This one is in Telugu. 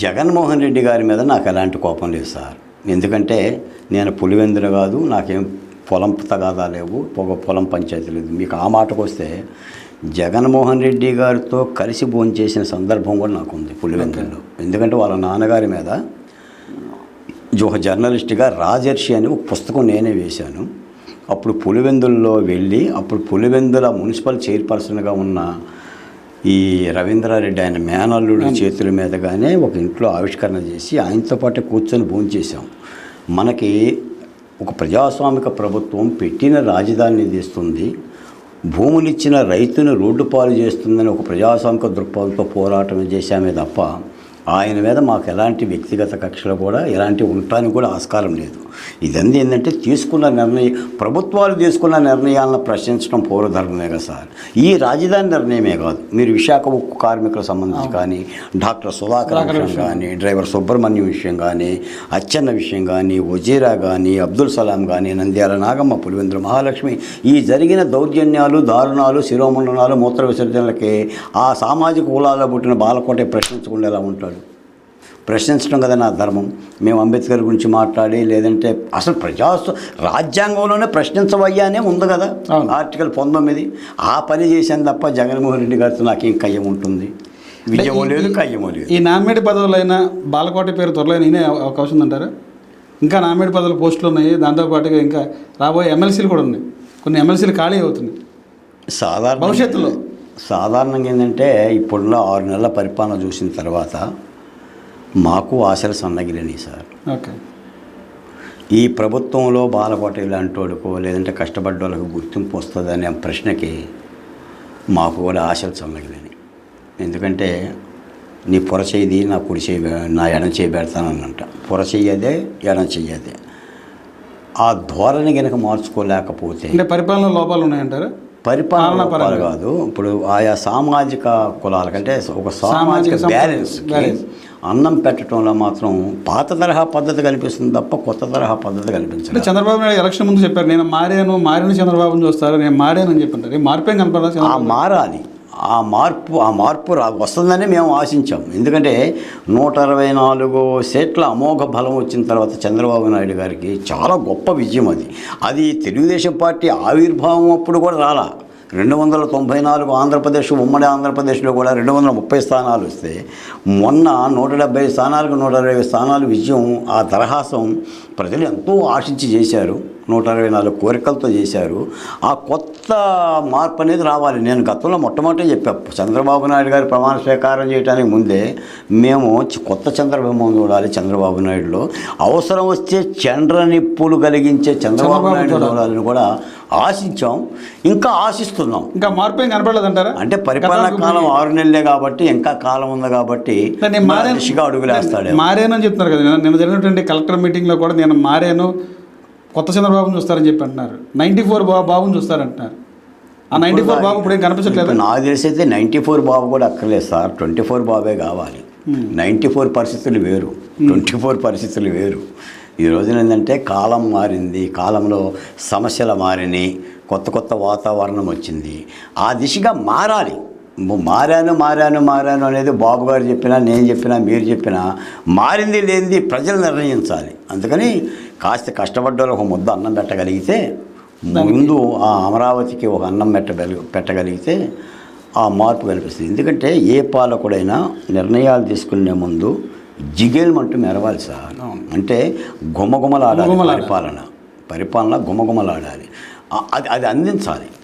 జగన్మోహన్ రెడ్డి గారి మీద నాకు ఎలాంటి కోపం లేదు సార్. ఎందుకంటే నేను పులివెందులు కాదు, నాకేం పొలం తగాదా లేవు, పొలం పంచాయతీ లేదు. మీకు ఆ మాటకు వస్తే జగన్మోహన్ రెడ్డి గారితో కలిసి భోంచేసిన సందర్భం కూడా నాకు ఉంది పులివెందుల్లో. ఎందుకంటే వాళ్ళ నాన్నగారి మీద ఒక జర్నలిస్ట్గా రాజర్షి అని ఒక పుస్తకం నేనే వేశాను. అప్పుడు పులివెందుల్లో వెళ్ళి అప్పుడు పులివెందుల మున్సిపల్ చైర్పర్సన్గా ఉన్న ఈ రవీంద్రారెడ్డి ఆయన మేనల్లుడు చేతుల మీదగానే ఒక ఇంట్లో ఆవిష్కరణ చేసి ఆయనతో పాటు కూర్చొని భోంచేసాం. మనకి ఒక ప్రజాస్వామిక ప్రభుత్వం పెట్టిన రాజధానిని తీస్తుంది, భూములు ఇచ్చిన రైతును రోడ్డు పాలు చేస్తుందని ఒక ప్రజాస్వామిక దృక్పథంతో పోరాటం చేశామే తప్ప ఆయన మీద మాకు ఎలాంటి వ్యక్తిగత కక్షలు కూడా ఎలాంటి ఉండటానికి కూడా ఆస్కారం లేదు. ఇదంతా ఏంటంటే తీసుకున్న నిర్ణయం, ప్రభుత్వాలు తీసుకున్న నిర్ణయాలను ప్రశ్నించడం పౌరధర్మమే కదా సార్. ఈ రాజధాని నిర్ణయమే కాదు, మీరు విశాఖ ఉక్కు కార్మికులకు సంబంధించి కానీ, డాక్టర్ సుధాకర్ విషయం కానీ, డ్రైవర్ సుబ్రహ్మణ్యం విషయం కానీ, అచ్చెన్న విషయం కానీ, వజీరా కానీ, అబ్దుల్ సలాం కానీ, నంద్యాల నాగమ్మ, పులివెందుల మహాలక్ష్మి, ఈ జరిగిన దౌర్జన్యాలు, దారుణాలు, శిరోమండనాలు, మూత్ర విసర్జనలకి ఆ సామాజిక కులాల్లో పుట్టిన బాలకోటే ప్రశ్నించకుండా ఎలా ఉంటాడు? ప్రశ్నించడం కదా నా ధర్మం. మేము అంబేద్కర్ గురించి మాట్లాడి లేదంటే అసలు రాజ్యాంగంలోనే ప్రశ్నించవయ్యానే ఉంది కదా ఆర్టికల్ 19. ఆ పని చేశాను తప్ప జగన్మోహన్ రెడ్డి గారితో నాకేం కయ్యం ఉంటుంది? విజయమో లేదు, కయ్యమో లేదు. ఈ నామినేట్ పదవులైనా బాలకోట పేరు త్వరలో ఈయనే అవకాశం ఉందంటారా? ఇంకా నామినేట్ పదవులు పోస్టులు ఉన్నాయి, దాంతోపాటుగా ఇంకా రాబోయే ఎమ్మెల్సీలు కూడా ఉన్నాయి, కొన్ని ఎమ్మెల్సీలు ఖాళీ అవుతున్నాయి భవిష్యత్తులో. సాధారణంగా ఏంటంటే ఇప్పుడున్న 6 నెలల పరిపాలన చూసిన తర్వాత మాకు ఆశలు సన్నగిలినాయి సార్. ఓకే, ఈ ప్రభుత్వంలో బాలకోట ఇలాంటి వాళ్ళకో లేదంటే కష్టపడ్డ వాళ్ళకు గుర్తింపు వస్తుందనే ప్రశ్నకి మాకు కూడా ఆశలు సన్నగిలినాయి. ఎందుకంటే నీ పొర చేయి నా కుడి చేయి నా ఎడం చేయి పెడతానంట. పొర చెయ్యదే, ఎడం చెయ్యదే. ఆ ధోరణి కనుక మార్చుకోలేకపోతే అంటే పరిపాలన లోపాలు ఉన్నాయంటారా? పరిపాలన పరాలు కాదు, ఇప్పుడు ఆయా సామాజిక కులాలకంటే ఒక సామాజిక బ్యాలెన్స్కి అన్నం పెట్టడంలో మాత్రం పాత తరహా పద్ధతి కనిపిస్తుంది తప్ప కొత్త తరహా పద్ధతి కనిపించదు. చంద్రబాబు నాయుడు ఎలక్షన్ ముందు చెప్పారు, నేను మారిన చంద్రబాబుని చూస్తారు, నేను మారానని చెప్పంటారు. మార్పేం కనపడాలి. మారాలి, ఆ మార్పు వస్తుందని మేము ఆశించాం. ఎందుకంటే 124 సీట్ల అమోఘ బలం వచ్చిన తర్వాత చంద్రబాబు నాయుడు గారికి చాలా గొప్ప విజయం అది తెలుగుదేశం పార్టీ ఆవిర్భావం అప్పుడు కూడా రాలా. 294 ఆంధ్రప్రదేశ్, ఉమ్మడి ఆంధ్రప్రదేశ్లో కూడా 230 స్థానాలు వస్తే మొన్న 170 స్థానాలకు 120 స్థానాలు విజయం. ఆ దరహాసం ప్రజలు ఎంతో ఆశించి చేశారు, 124 కోరికలతో చేశారు. ఆ కొత్త మార్పు అనేది రావాలి. నేను గతంలో మొట్టమొదటి చెప్పాను, చంద్రబాబు నాయుడు గారి ప్రమాణ స్వీకారం చేయడానికి ముందే మేము కొత్త చంద్రబాబు చూడాలి, చంద్రబాబు నాయుడులో అవసరం వస్తే చంద్రనిప్పులు కలిగించే చంద్రబాబు నాయుడు చూడాలని కూడా ఆశించాం, ఇంకా ఆశిస్తున్నాం. ఇంకా మార్పు ఏం కనపడలేదంటారా? అంటే పరిపాలన కాలం 6 నెలలే కాబట్టి ఇంకా కాలం ఉంది కాబట్టి మనిషిగా అడుగులేస్తాడు. మారేనని చెప్తున్నారు కదా. నిన్న జరిగినటువంటి కలెక్టర్ మీటింగ్లో కూడా నేను మారాను, కొత్త చంద్రబాబుని చూస్తారని చెప్పి అంటున్నారు. 94 బాబుని చూస్తారంటున్నారు. ఆ 94 బాబు ఇప్పుడు ఏం కనిపించట్లేదు. నాకు తెలిసి అయితే 94 బాబు కూడా అక్కర్లేదు సార్, 24 బాబే కావాలి. 94 పరిస్థితులు వేరు, 24 పరిస్థితులు వేరు. ఈ రోజున ఏంటంటే కాలం మారింది, కాలంలో సమస్యలు మారినాయి, కొత్త వాతావరణం వచ్చింది. ఆ దిశగా మారాలి. మారాను అనేది బాబు గారు చెప్పినా, నేను చెప్పినా, మీరు చెప్పినా మారింది లేనిది ప్రజలు నిర్ణయించాలి. అందుకని కాస్త కష్టపడ్డలో ఒక ముద్ద అన్నం పెట్టగలిగితే, ముందు ఆ అమరావతికి ఒక అన్నం పెట్టగలిగితే ఆ మార్పు కనిపిస్తుంది. ఎందుకంటే ఏ పాలకుడైనా నిర్ణయాలు తీసుకునే ముందు జిగేల్మంటూ మెరవాలి సార్. అంటే గుమగుమలాడాలి పరిపాలన గుమగుమలాడాలి, అది అందించాలి.